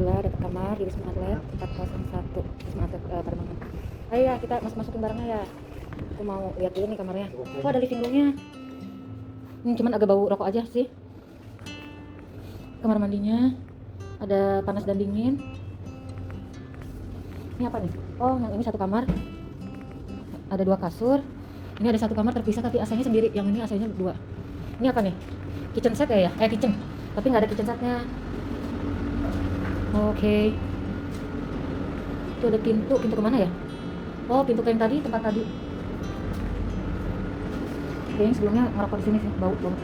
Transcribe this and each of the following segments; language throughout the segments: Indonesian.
Alhamdulillah dapat kamar di Wisma Atlet 401 Wisma Atlet Pademangan. Ayo ya kita masukin barangnya ya. Aku mau lihat dulu nih kamarnya. Oh ada living roomnya. Cuman agak bau rokok aja sih. Kamar mandinya ada panas dan dingin. Ini apa nih? Oh yang ini satu kamar. Ada 2 kasur. Ini ada satu kamar terpisah tapi AC-nya sendiri. Yang ini AC-nya 2. Ini apa nih? Kitchen set ya? Kitchen. Tapi nggak ada kitchen setnya. Oke. Itu ada pintu kemana ya? Oh pintu ke yang tadi, tempat tadi. Kayaknya sebelumnya ngerokok di sini sih, bau banget.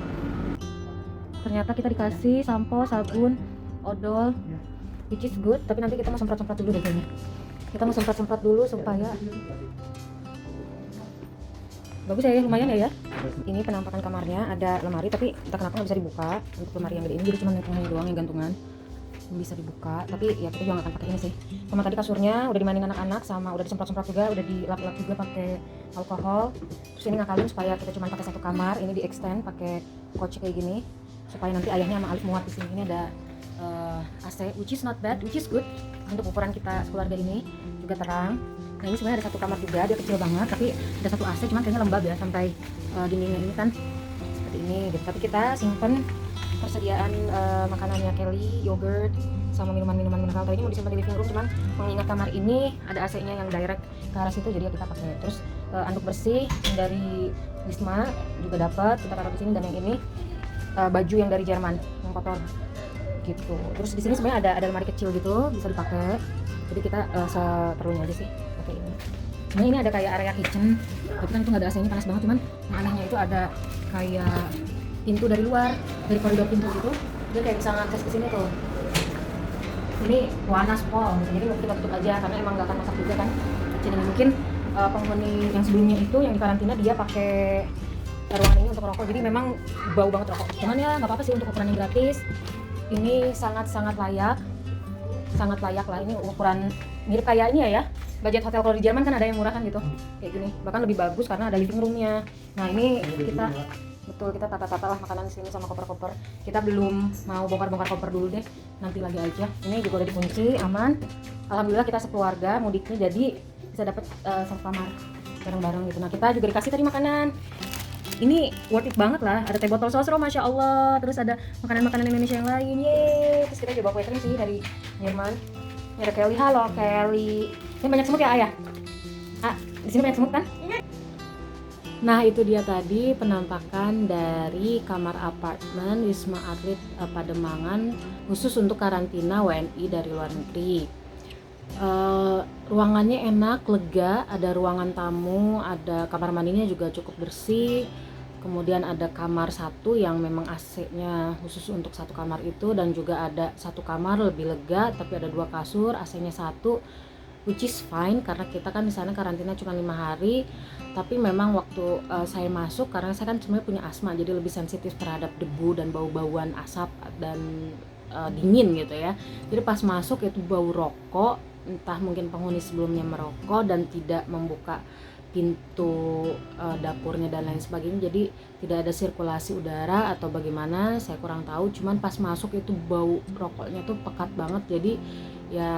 Ternyata kita dikasih sampo, sabun, odol, which is good. Tapi nanti kita mau semprot-semprot dulu deh kayaknya. Kita mau semprot-semprot dulu supaya bagus ya, lumayan ya. Ini penampakan kamarnya, ada lemari tapi entah kenapa nggak bisa dibuka untuk lemari yang gede ini, jadi cuma yang doang yang gantungan bisa dibuka, tapi ya kita juga nggak akan pakai ini sih. Sama tadi kasurnya udah dimainin anak-anak, sama udah disemprot-semprot juga, udah dilap-lap juga pakai alkohol. Terus ini ngakalin supaya kita cuma pakai satu kamar, ini di extend pakai couch kayak gini supaya nanti ayahnya sama Alif muat di sini. Ini ada AC, which is not bad, which is good untuk ukuran kita keluarga ini, juga terang. Nah ini sebenarnya ada satu kamar juga, dia kecil banget tapi ada satu AC, cuman kayaknya lembab ya sampai dindingnya ini kan seperti ini gitu. Tapi kita simpen persediaan makanannya Kelly, yogurt, sama minuman-minuman mineral. Tadinya mau disimpan di living room, cuman mengingat kamar ini ada AC-nya yang direct ke arah situ, jadi ya kita pakai. Terus anduk bersih yang dari Wisma juga dapat, kita taruh di sini. Dan yang ini baju yang dari Jerman yang kotor gitu. Terus di sini sebenarnya ada lemari kecil gitu bisa dipakai. Jadi kita seperlunya aja sih pakai ini. Nah ini ada kayak area kitchen, tapi kan itu nggak ada AC-nya, panas banget. Cuman yang anehnya itu ada kayak pintu dari luar, dari koridor pintu gitu, dia kayak bisa ngakses ke sini tuh. Ini panas pol, jadi kita tutup aja karena emang nggak akan masak juga kan. Jadi mungkin penghuni yang sebelumnya itu yang di karantina dia pakai ruangan ini untuk rokok, jadi memang bau banget rokok. Cuman ya nggak apa-apa sih, untuk ukuran yang gratis ini sangat layak lah. Ini ukuran mirip kayak ini ya, budget hotel kalau di Jerman kan ada yang murah kan gitu, kayak gini. Bahkan lebih bagus karena ada living roomnya. Nah ini kita tata-tata lah makanan di sini sama koper-koper. Kita belum mau bongkar-bongkar koper dulu deh, nanti lagi aja. Ini juga udah dikunci, aman. Alhamdulillah kita sekeluarga mudiknya jadi bisa dapat satu kamar bareng-bareng gitu. Nah kita juga dikasih tadi makanan. Ini worth it banget lah. Ada teh botol sosro, masya Allah. Terus ada makanan-makanan Indonesia yang lain. Yeay. Terus kita juga bawa kue kering sih dari Jerman. Ini ada Kelly, halo Kelly. Ini banyak semut ya ayah? Di sini banyak semut kan? Nah itu dia tadi penampakan dari kamar apartemen Wisma Atlet Pademangan khusus untuk karantina WNI dari luar negeri. Ruangannya enak, lega, ada ruangan tamu, ada kamar mandinya juga cukup bersih. Kemudian ada kamar satu yang memang AC-nya khusus untuk satu kamar itu, dan juga ada satu kamar lebih lega tapi ada 2 kasur, AC-nya 1. Which is fine karena kita kan di sana karantina cuma 5 hari. Tapi memang waktu saya masuk, karena saya kan sebenarnya punya asma, jadi lebih sensitif terhadap debu dan bau-bauan asap dan dingin gitu ya. Jadi pas masuk itu bau rokok, entah mungkin penghuni sebelumnya merokok dan tidak membuka pintu dapurnya dan lain sebagainya, jadi tidak ada sirkulasi udara atau bagaimana, saya kurang tahu. Cuman pas masuk itu bau rokoknya tuh pekat banget, jadi ya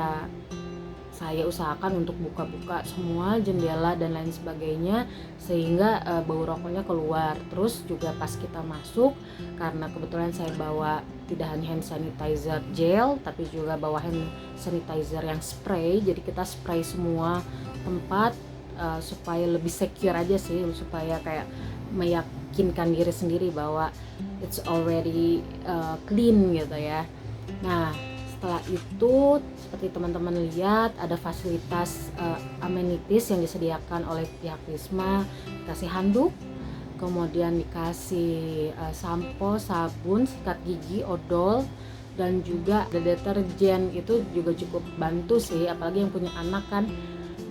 saya usahakan untuk buka-buka semua jendela dan lain sebagainya sehingga bau rokoknya keluar. Terus juga pas kita masuk, karena kebetulan saya bawa tidak hanya hand sanitizer gel tapi juga bawa hand sanitizer yang spray, jadi kita spray semua tempat supaya lebih secure aja sih, supaya kayak meyakinkan diri sendiri bahwa it's already clean gitu ya. Nah setelah itu seperti teman-teman lihat ada fasilitas amenities yang disediakan oleh pihak Wisma. Dikasih handuk, kemudian dikasih sampo, sabun, sikat gigi, odol, dan juga ada deterjen. Itu juga cukup bantu sih, apalagi yang punya anak kan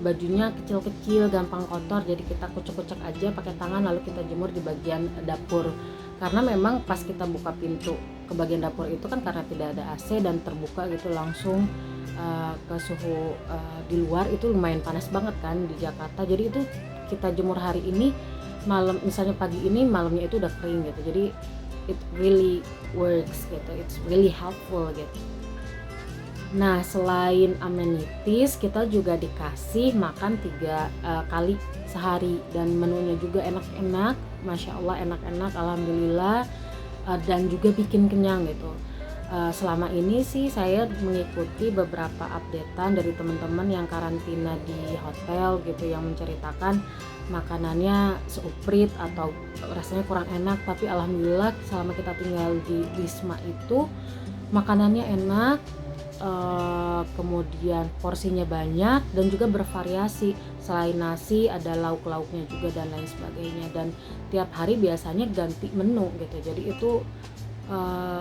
bajunya kecil-kecil gampang kotor, jadi kita kucek-kucek aja pakai tangan lalu kita jemur di bagian dapur. Karena memang pas kita buka pintu ke bagian dapur itu kan karena tidak ada AC dan terbuka gitu langsung ke suhu di luar, itu lumayan panas banget kan di Jakarta. Jadi itu kita jemur hari ini, malam misalnya pagi ini, malamnya itu udah kering gitu. Jadi it really works gitu, it's really helpful gitu. Nah, selain amenities, kita juga dikasih makan 3 kali sehari dan menunya juga enak-enak, masya Allah enak-enak, alhamdulillah, dan juga bikin kenyang gitu. Selama ini sih saya mengikuti beberapa updatean dari teman-teman yang karantina di hotel gitu, yang menceritakan makanannya seuprit atau rasanya kurang enak, tapi alhamdulillah selama kita tinggal di Wisma itu makanannya enak, kemudian porsinya banyak dan juga bervariasi. Selain nasi ada lauk-lauknya juga dan lain sebagainya, dan tiap hari biasanya ganti menu gitu, jadi itu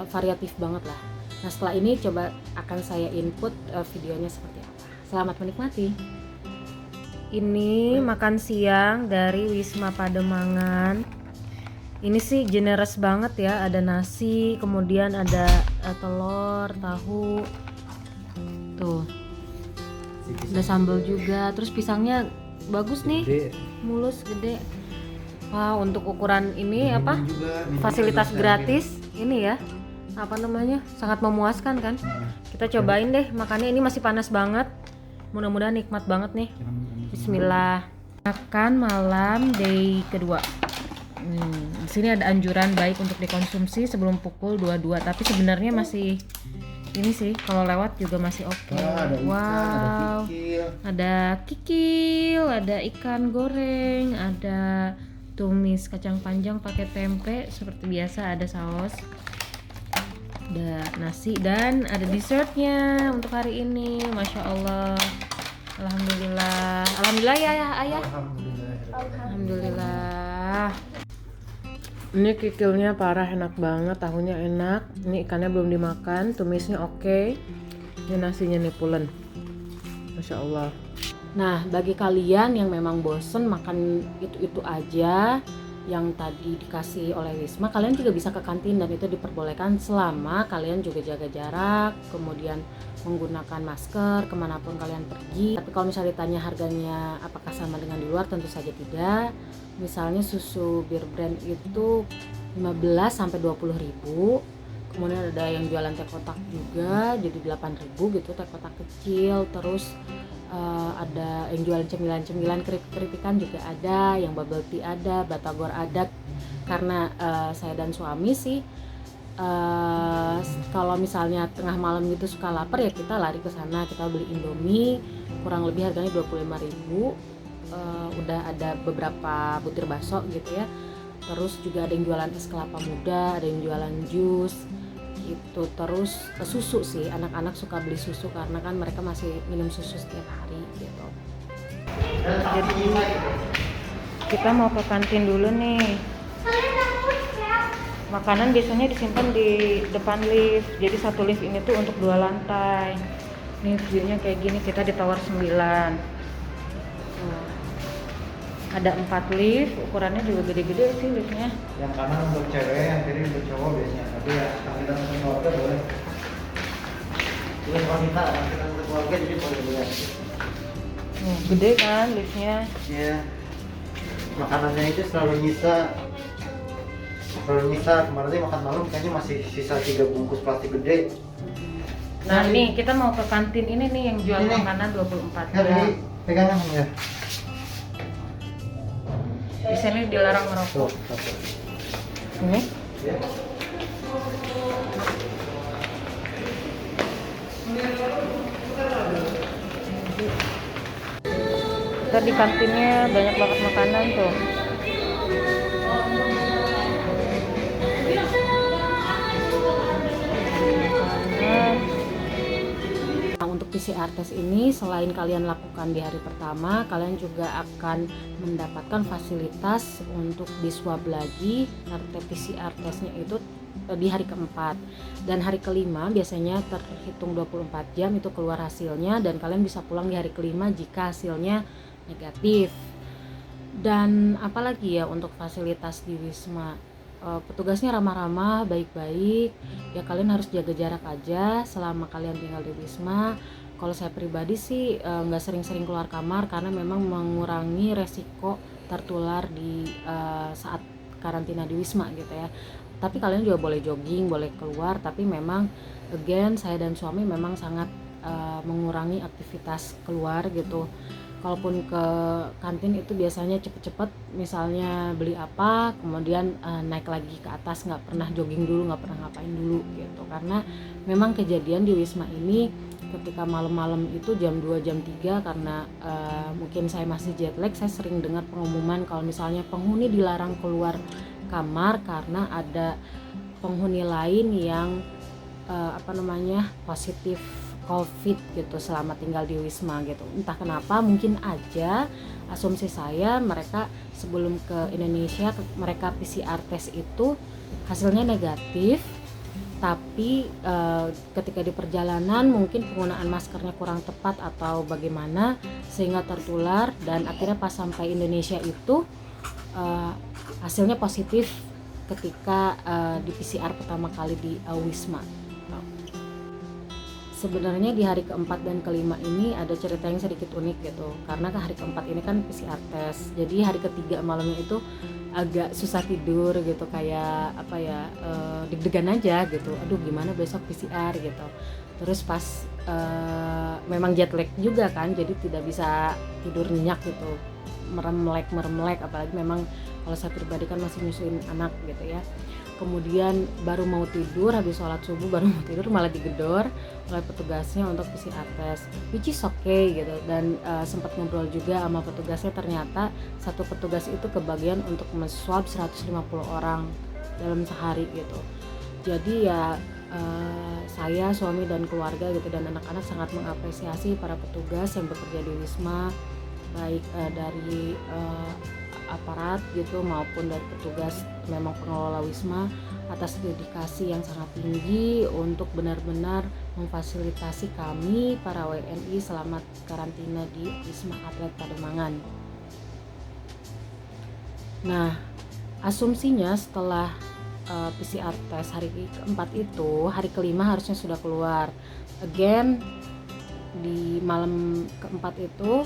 variatif banget lah. Nah, setelah ini coba akan saya input videonya seperti apa. Selamat menikmati. Ini makan siang dari Wisma Pademangan. Ini sih generous banget ya, ada nasi, kemudian ada telur, tahu, tuh, ada sambal juga, terus pisangnya bagus nih, mulus, gede. Wow, untuk ukuran ini apa? Fasilitas gratis ini ya, apa namanya, sangat memuaskan kan. Kita cobain deh makannya, ini masih panas banget, mudah-mudahan nikmat banget nih. Bismillah. Makan malam day kedua. Di sini ada anjuran baik untuk dikonsumsi sebelum pukul 22, tapi sebenarnya masih ini sih, kalau lewat juga masih oke. Wow, ada kikil, ada ikan goreng, ada tumis kacang panjang pakai tempe seperti biasa, ada saus, ada nasi, dan ada dessertnya untuk hari ini. Masya Allah, alhamdulillah, alhamdulillah ya ayah. Alhamdulillah. Ini kikilnya parah enak banget, tahunya enak, ini ikannya belum dimakan, tumisnya oke, ini nasinya nih pulen, Masya Allah. Nah, bagi kalian yang memang bosen makan itu-itu aja yang tadi dikasih oleh Wisma, kalian juga bisa ke kantin dan itu diperbolehkan selama kalian juga jaga jarak, kemudian menggunakan masker kemanapun kalian pergi. Tapi kalau misalnya ditanya harganya apakah sama dengan di luar, tentu saja tidak. Misalnya susu Bir Brand itu 15-20 ribu, kemudian ada yang jualan teh kotak juga jadi 8 ribu gitu, teh kotak kecil. Terus ada yang jualan cemilan-cemilan, keripik-keripikan juga ada, yang bubble tea ada, batagor ada. Karena saya dan suami sih kalau misalnya tengah malam gitu suka lapar, ya kita lari ke sana, kita beli Indomie, kurang lebih harganya 25 ribu. Udah ada beberapa butir bakso gitu ya. Terus juga ada yang jualan es kelapa muda, ada yang jualan jus gitu. Terus susu sih, anak-anak suka beli susu karena kan mereka masih minum susu setiap hari gitu. Jadi kita mau ke kantin dulu nih. Makanan biasanya disimpan di depan lift, jadi satu lift ini tuh untuk 2 lantai. Nih viewnya kayak gini, kita di tower 9. Ada 4 lift, ukurannya juga gede-gede sih liftnya. Yang kanan untuk cewek, yang kiri untuk cowok biasanya. Tapi ya kita untuk keluarga boleh. Ini wanita, kita untuk keluarga jadi boleh. Gede kan liftnya? Iya. Makanannya itu selalu nyisa. Kemarin sih makan malam kayaknya masih sisa 3 bungkus plastik gede. Nah nih kita mau ke kantin ini nih yang jual ini makanan 24 jam. Ini pegangan ya. Di sini dilarang merokok. Ini? Ya. Kita di kantinnya banyak banget makanan tuh. Nah, untuk PCR test ini selain kalian lakukan di hari pertama, kalian juga akan mendapatkan fasilitas untuk diswab lagi karena PCR testnya itu di hari keempat, dan hari kelima biasanya terhitung 24 jam itu keluar hasilnya, dan kalian bisa pulang di hari kelima jika hasilnya negatif. Dan apalagi ya untuk fasilitas di Wisma, petugasnya ramah-ramah, baik-baik ya. Kalian harus jaga jarak aja selama kalian tinggal di Wisma. Kalau saya pribadi sih nggak sering-sering keluar kamar karena memang mengurangi resiko tertular di saat karantina di Wisma gitu ya. Tapi kalian juga boleh jogging, boleh keluar, tapi memang again saya dan suami memang sangat mengurangi aktivitas keluar gitu. Kalaupun ke kantin itu biasanya cepet-cepet, misalnya beli apa kemudian naik lagi ke atas, nggak pernah jogging dulu, nggak pernah ngapain dulu gitu. Karena memang kejadian di Wisma ini ketika malam-malam itu jam 2 jam 3 karena mungkin saya masih jet lag, saya sering dengar pengumuman kalau misalnya penghuni dilarang keluar kamar karena ada penghuni lain yang positif COVID gitu selama tinggal di Wisma gitu. Entah kenapa, mungkin aja asumsi saya mereka sebelum ke Indonesia mereka PCR test itu hasilnya negatif, tapi ketika di perjalanan mungkin penggunaan maskernya kurang tepat atau bagaimana sehingga tertular, dan akhirnya pas sampai Indonesia itu hasilnya positif ketika di PCR pertama kali di Wisma. Sebenarnya di hari keempat dan kelima ini ada cerita yang sedikit unik gitu, karena ke hari keempat ini kan PCR test, jadi hari ketiga malamnya itu agak susah tidur gitu, kayak deg-degan aja gitu, aduh gimana besok PCR gitu. Terus pas memang jet lag juga kan, jadi tidak bisa tidur nyenyak gitu, merem-melek, apalagi memang kalau saya pribadi kan masih nyusuin anak gitu ya. Kemudian baru mau tidur, habis sholat subuh baru mau tidur malah digedor oleh petugasnya untuk PCR test, which is okay gitu. Dan sempat ngobrol juga sama petugasnya, ternyata satu petugas itu kebagian untuk men-swab 150 orang dalam sehari gitu. Jadi ya saya, suami dan keluarga gitu dan anak-anak sangat mengapresiasi para petugas yang bekerja di Wisma, baik dari aparat gitu maupun dari petugas memang pengelola Wisma, atas dedikasi yang sangat tinggi untuk benar-benar memfasilitasi kami para WNI selamat karantina di Wisma Atlet Pademangan. Nah, asumsinya setelah PCR test hari keempat itu, hari kelima harusnya sudah keluar. Again, di malam keempat itu,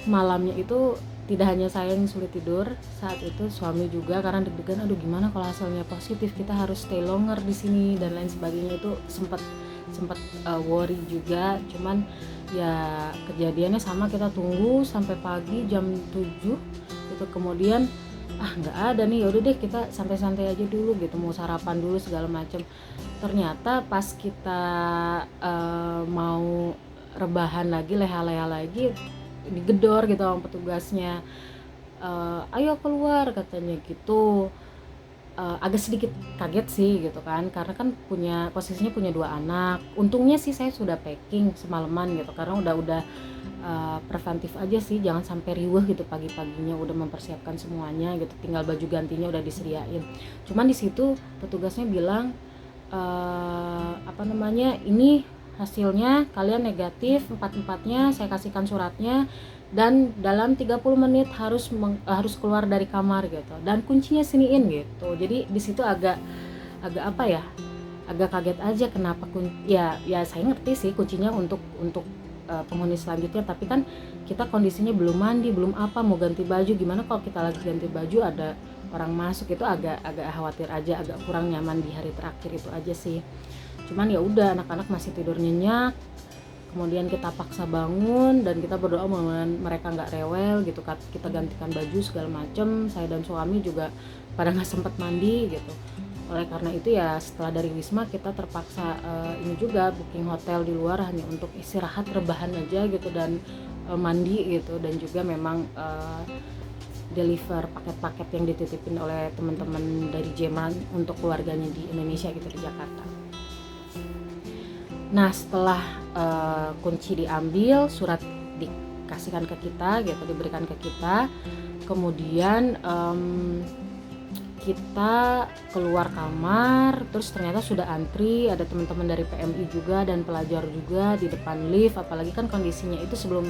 malamnya itu tidak hanya saya yang sulit tidur saat itu, suami juga karena deg-degan, aduh gimana kalau hasilnya positif, kita harus stay longer di sini dan lain sebagainya. Itu sempat worry juga. Cuman ya kejadiannya sama, kita tunggu sampai pagi jam 7 itu, kemudian nggak ada nih, yaudah deh kita santai-santai aja dulu gitu, mau sarapan dulu segala macam. Ternyata pas kita mau rebahan lagi, leha-leha lagi, digedor gitu sama petugasnya, ayo keluar katanya gitu. Agak sedikit kaget sih gitu kan, karena kan posisinya punya 2 anak. Untungnya sih saya sudah packing semalaman gitu, karena udah preventif aja sih, jangan sampai riweh gitu pagi-paginya, udah mempersiapkan semuanya gitu, tinggal baju gantinya udah disediain. Cuman di situ petugasnya bilang ini hasilnya kalian negatif, 4-empatnya, saya kasihkan suratnya, dan dalam 30 menit harus keluar dari kamar gitu, dan kuncinya siniin gitu. Jadi di situ agak kaget aja, kenapa ya saya ngerti sih kuncinya untuk penghuni selanjutnya, tapi kan kita kondisinya belum mandi, belum apa, mau ganti baju, gimana kalau kita lagi ganti baju ada orang masuk, itu agak khawatir aja, agak kurang nyaman di hari terakhir itu aja sih. Cuman ya udah, anak-anak masih tidur nyenyak, kemudian kita paksa bangun dan kita berdoa mudah-mudahan mereka nggak rewel gitu, kita gantikan baju segala macem. Saya dan suami juga pada nggak sempat mandi gitu. Oleh karena itu ya setelah dari Wisma kita terpaksa ini juga booking hotel di luar hanya untuk istirahat, rebahan aja gitu, dan mandi gitu, dan juga memang deliver paket-paket yang dititipin oleh teman-teman dari Jerman untuk keluarganya di Indonesia gitu, di Jakarta. Nah, setelah kunci diambil, surat dikasihkan ke kita gitu, diberikan ke kita, kemudian kita keluar kamar, terus ternyata sudah antri, ada teman-teman dari PMI juga dan pelajar juga di depan lift. Apalagi kan kondisinya itu sebelum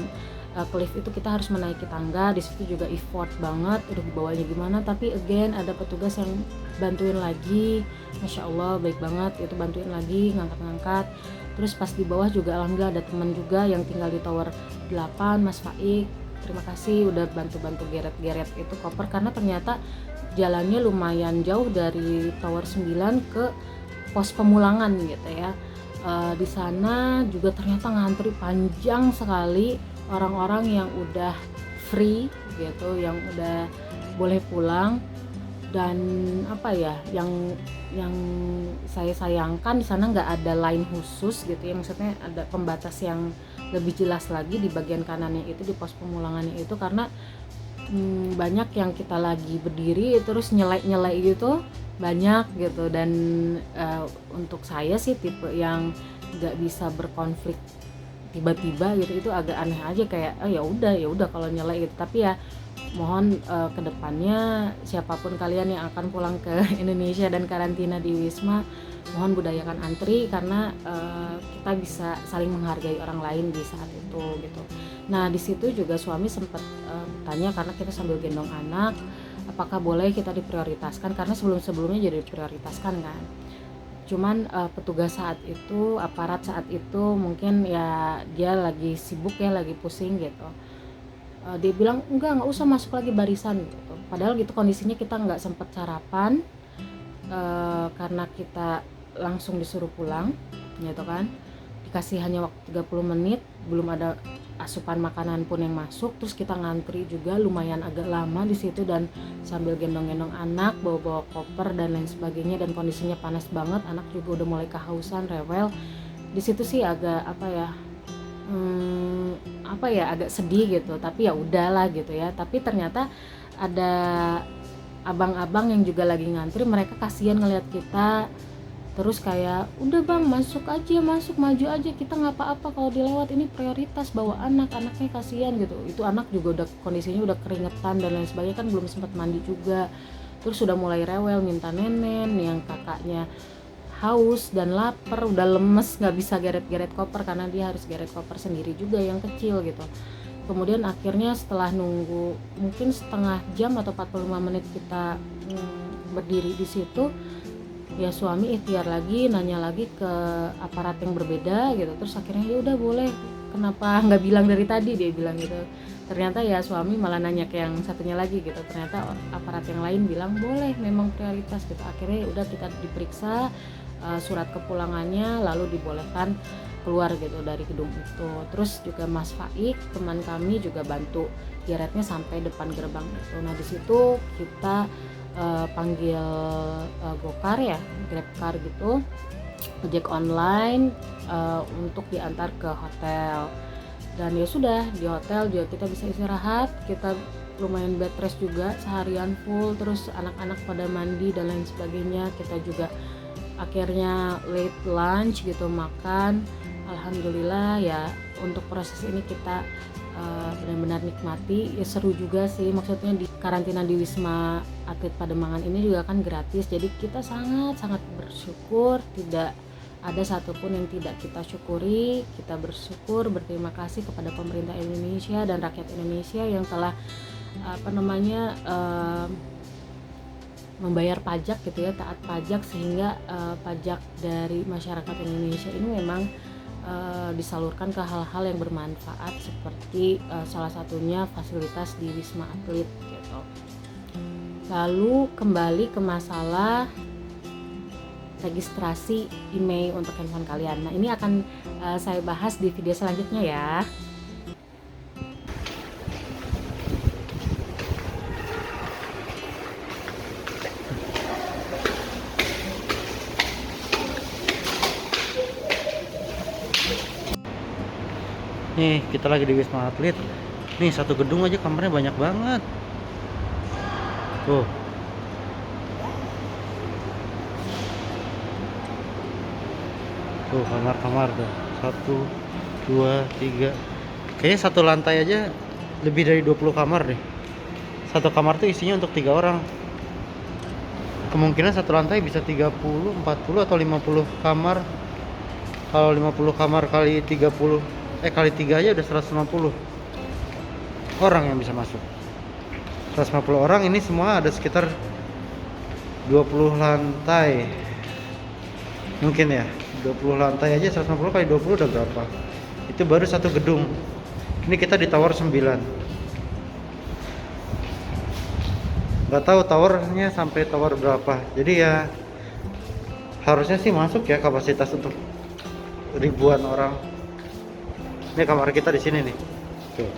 ke lift itu kita harus menaiki tangga, di situ juga effort banget, udah dibawanya gimana, tapi again ada petugas yang bantuin lagi, Masya Allah baik banget itu, bantuin lagi ngangkat-ngangkat. Terus pas di bawah juga alhamdulillah ada teman juga yang tinggal di tower 8, Mas Faik, terima kasih udah bantu-bantu geret-geret itu koper, karena ternyata jalannya lumayan jauh dari tower 9 ke pos pemulangan gitu ya. Di sana juga ternyata ngantri panjang sekali orang-orang yang udah free gitu, yang udah boleh pulang. Dan apa ya, yang saya sayangkan di sana nggak ada line khusus gitu ya, maksudnya ada pembatas yang lebih jelas lagi di bagian kanannya itu, di pos pemulangannya itu, karena banyak yang kita lagi berdiri terus nyelek gitu, banyak gitu. Dan untuk saya sih tipe yang nggak bisa berkonflik tiba-tiba gitu, itu agak aneh aja, kayak ya udah kalau nyelek gitu. Tapi ya mohon kedepannya siapapun kalian yang akan pulang ke Indonesia dan karantina di Wisma, mohon budayakan antri, karena kita bisa saling menghargai orang lain di saat itu gitu. Nah di situ juga suami sempat tanya, karena kita sambil gendong anak, apakah boleh kita diprioritaskan, karena sebelumnya jadi diprioritaskan kan. Cuman petugas saat itu, aparat saat itu mungkin ya dia lagi sibuk ya, lagi pusing gitu. Dia bilang enggak usah masuk lagi barisan gitu. Padahal gitu kondisinya kita nggak sempat sarapan, karena kita langsung disuruh pulang gitu kan. Dikasih hanya waktu 30 menit, belum ada asupan makanan pun yang masuk. Terus kita ngantri juga lumayan agak lama di situ, dan sambil gendong-gendong anak, bawa-bawa koper dan lain sebagainya, dan kondisinya panas banget, anak juga udah mulai kehausan, rewel. Di situ sih agak agak sedih gitu, tapi ya udahlah gitu ya. Tapi ternyata ada abang-abang yang juga lagi ngantri, mereka kasihan ngelihat kita, terus kayak udah bang masuk aja, masuk maju aja, kita nggak apa-apa kalau dilewat, ini prioritas bawa anaknya kasihan gitu. Itu anak juga udah kondisinya udah keringetan dan lain sebagainya, kan belum sempat mandi juga, terus sudah mulai rewel minta nenen, yang kakaknya haus dan lapar, udah lemes, nggak bisa geret-geret koper karena dia harus geret koper sendiri juga yang kecil gitu. Kemudian akhirnya setelah nunggu mungkin setengah jam atau 45 menit kita berdiri di situ, ya suami ikhtiar lagi, nanya lagi ke aparat yang berbeda gitu. Terus akhirnya ya udah boleh, kenapa nggak bilang dari tadi, dia bilang gitu. Ternyata ya suami malah nanya ke yang satunya lagi gitu, ternyata aparat yang lain bilang boleh, memang prioritas gitu. Akhirnya ya udah kita diperiksa surat kepulangannya, lalu dibolehkan keluar gitu dari gedung itu. Terus juga Mas Faik teman kami juga bantu geretnya sampai depan gerbang itu. Nah di situ kita panggil Gokar ya, Grabcar gitu, ojek online untuk diantar ke hotel. Dan ya sudah, di hotel juga kita bisa istirahat, kita lumayan bed rest juga seharian full, terus anak-anak pada mandi dan lain sebagainya. Kita juga akhirnya late lunch gitu, makan. Alhamdulillah ya, untuk proses ini kita benar-benar nikmati. Ya seru juga sih, maksudnya di karantina di Wisma Atlet Pademangan ini juga kan gratis, jadi kita sangat-sangat bersyukur, tidak ada satupun yang tidak kita syukuri. Kita bersyukur, berterima kasih kepada pemerintah Indonesia dan rakyat Indonesia yang telah membayar pajak gitu ya, taat pajak, sehingga pajak dari masyarakat Indonesia ini memang disalurkan ke hal-hal yang bermanfaat, seperti salah satunya fasilitas di Wisma Atlet gitu. Lalu kembali ke masalah registrasi email untuk handphone kalian. Nah ini akan saya bahas di video selanjutnya ya. Nih kita lagi di Wisma Atlet. Nih satu gedung aja kamarnya banyak banget. Tuh. Tuh kamar-kamar tuh. 1, 2, 3. Kayaknya satu lantai aja lebih dari 20 kamar deh. Satu kamar tuh isinya untuk 3 orang. Kemungkinan satu lantai bisa 30, 40 atau 50 kamar. Kalau 50 kamar kali 30 kali 3 aja udah 150 orang yang bisa masuk. 150 orang, ini semua ada sekitar 20 lantai. Mungkin ya, 20 lantai aja 150 kali 20 udah berapa? Itu baru satu gedung. Ini kita di tower 9. Nggak tahu towernya sampai tower berapa. Jadi ya harusnya sih masuk ya kapasitas untuk ribuan orang. Ini kamar kita di sini nih. Tuh.